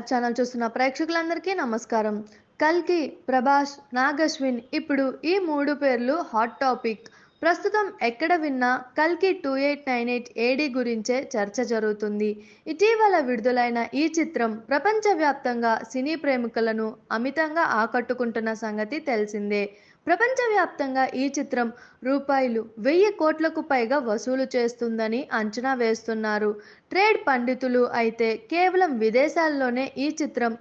Live channel చూస్తున్న ప్రేక్షకులందరికీ నమస్కారం. కల్కి, ప్రభాస్, నాగ్ అశ్విన్ ఇప్పుడు ఈ మూడు పేర్లు హాట్ టాపిక్. ప్రస్తుతం ఎక్కడ విన్నా కల్కి 2898 ఏడీ గురించే చర్చ జరుగుతుంది. ఇటీవల విడుదలైన ఈ చిత్రం ప్రపంచవ్యాప్తంగా సినీ ప్రేమికులను అమితంగా ఆకట్టుకుంటున్న సంగతి తెలిసిందే. ప్రపంచవ్యాప్తంగా ఈ చిత్రం ₹1000 కోట్లకు పైగా వసూలు చేస్తుందని అంచనా వేస్తున్నారు. ట్రేడ్ పండితులు అయితే కేవలం విదేశాల్లోనే ఈ చిత్రం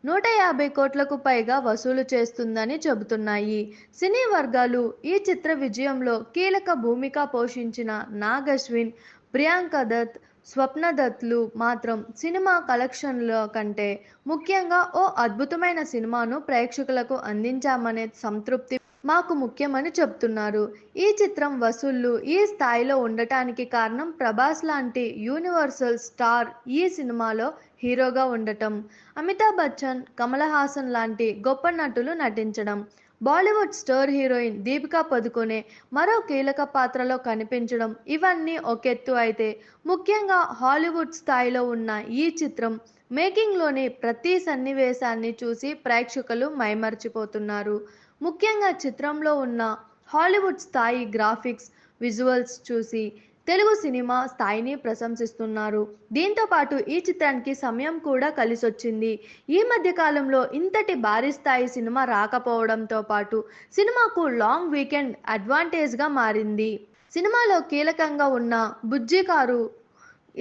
150 కోట్లకు పైగా వసూలు చేస్తుందని చెబుతున్నాయి. సినీ వర్గాలు ఈ చిత్ర విజయంలో కీలక భూమిక పోషించిన నాగ్ అశ్విన్, ప్రియాంక దత్, స్వప్న దత్లు మాత్రం సినిమా కలెక్షన్ల కంటే ముఖ్యంగా ఓ అద్భుతమైన సినిమాను ప్రేక్షకులకు అందించామనే సంతృప్తి మాకు ముఖ్యమని చెప్తున్నారు. ఈ చిత్రం వసూళ్లు ఈ స్థాయిలో ఉండటానికి కారణం ప్రభాస్ లాంటి యూనివర్సల్ స్టార్ ఈ సినిమాలో హీరోగా ఉండటం, అమితాబ్ బచ్చన్, కమల్ హాసన్ లాంటి గొప్ప నటులు నటించడం, బాలీవుడ్ స్టార్ హీరోయిన్ దీపికా పదుకొనే మరో కీలక పాత్రలో కనిపించడం ఇవన్నీ ఒకెత్తు అయితే, ముఖ్యంగా హాలీవుడ్ స్థాయిలో ఉన్న ఈ చిత్రం మేకింగ్లోని ప్రతి సన్నివేశాన్ని చూసి ప్రేక్షకులు మైమర్చిపోతున్నారు. ముఖ్యంగా చిత్రంలో ఉన్న హాలీవుడ్ స్థాయి గ్రాఫిక్స్, విజువల్స్ చూసి తెలుగు సినిమా స్థాయిని ప్రశంసిస్తున్నారు. దీంతో పాటు ఈ చిత్రానికి సమయం కూడా కలిసొచ్చింది. ఈ మధ్య కాలంలో ఇంతటి భారీ స్థాయి సినిమా రాకపోవడంతో పాటు సినిమాకు లాంగ్ వీకెండ్ అడ్వాంటేజ్గా మారింది. సినిమాలో కీలకంగా ఉన్న బుజ్జి కారు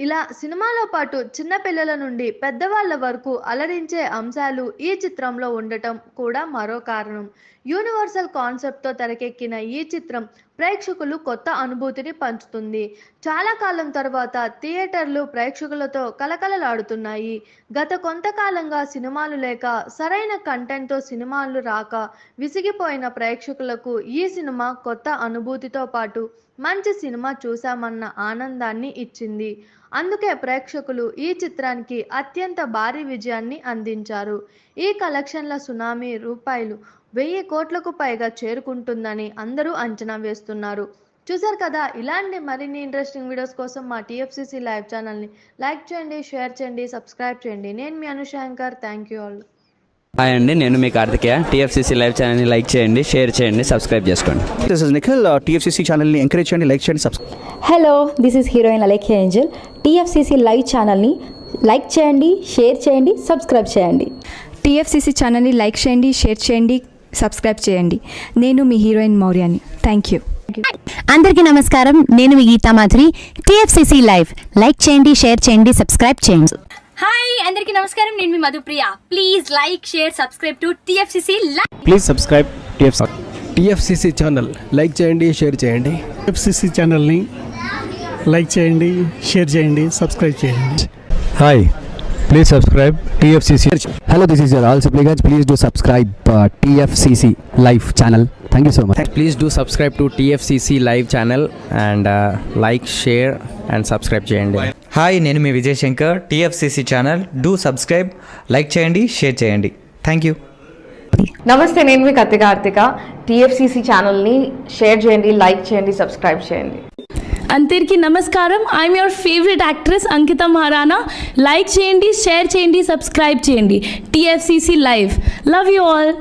ఇలా సినిమాలో పాటు చిన్నపిల్లల నుండి పెద్దవాళ్ల వరకు అలరించే అంశాలు ఈ చిత్రంలో ఉండటం కూడా మరో కారణం. యూనివర్సల్ కాన్సెప్ట్తో తెరకెక్కిన ఈ చిత్రం ప్రేక్షకులు కొత్త అనుభూతిని పంచుతుంది. చాలా కాలం తర్వాత థియేటర్లు ప్రేక్షకులతో కలకలలాడుతున్నాయి. గత కొంతకాలంగా సినిమాలు లేక, సరైన కంటెంట్తో సినిమాలు రాక విసిగిపోయిన ప్రేక్షకులకు ఈ సినిమా కొత్త అనుభూతితో పాటు మంచి సినిమా చూశామన్న ఆనందాన్ని ఇచ్చింది. అందుకే ప్రేక్షకులు ఈ చిత్రానికి అత్యంత భారీ విజయాన్ని అందించారు. ఈ కలెక్షన్ల సునామీ ₹1000 కోట్లకు పైగా చేరుకుంటుందని అందరూ అంచనా వేస్తున్నారు. చూశారు కదా, ఇలాంటి మరిన్ని ఇంట్రెస్టింగ్ వీడియోస్ కోసం మా TFCC లైవ్ ఛానల్ని లైక్ చేయండి, షేర్ చేయండి, సబ్స్క్రైబ్ చేయండి. నేను మీ Anushankar. Thank you all. Hi అండి, నేను మీ కార్తికేయ. TFCC లైవ్ ఛానల్ని లైక్ చేయండి, షేర్ చేయండి, సబ్స్క్రైబ్ చేసుకోండి. This is Nikhil. TFCC ఛానల్ని ఎంకరేజ్ చేయండి, లైక్ చేయండి, subscribe. Hello, this is heroine Alekhya Angel. TFCC live ఛానల్ని లైక్ చేయండి, షేర్ చేయండి, సబ్స్క్రైబ్ చేయండి. TFCC ఛానల్ని లైక్ చేయండి, షేర్ చేయండి, సబ్స్క్రైబ్ చేయండి. నేను మీ హీరోయిన్ మౌర్యాని. Thank you. అందరికీ నమస్కారం, నేను మీ Geetha Madhuri. TFCC live like చేయండి, షేర్ చేయండి, సబ్స్క్రైబ్ చేయండి. హాయ్ అందరికీ నమస్కారం, నేను మీ Madhupriya. Please like, share, subscribe to TFCC live. Please subscribe TFCC channel like చేయండి, షేర్ చేయండి. TFCC ఛానల్ని లైక్ చేయండి, షేర్ చేయండి, సబ్స్క్రైబ్ చేయండి. Hi, please subscribe TFCC. Hello, this is your all supplicants. Please do subscribe TFCC live channel. Thank you so much. Please do subscribe to TFCC live channel and like, share and subscribe చేయండి. Hi, నేను మీ Vijay Shankar. TFCC channel do subscribe, like చేయండి, share చేయండి. Thank you. నమస్తే, నేను మీ Karthika. TFCC ఛానల్ని share చేయండి, లైక్ చేయండి, సబ్స్క్రైబ్ చేయండి. అందరికీ నమస్కారం, I'm your favourite actress Ankita Maharana. Like చేయండి, షేర్ చేయండి, సబ్స్క్రైబ్ చేయండి. TFCC live. Love you all.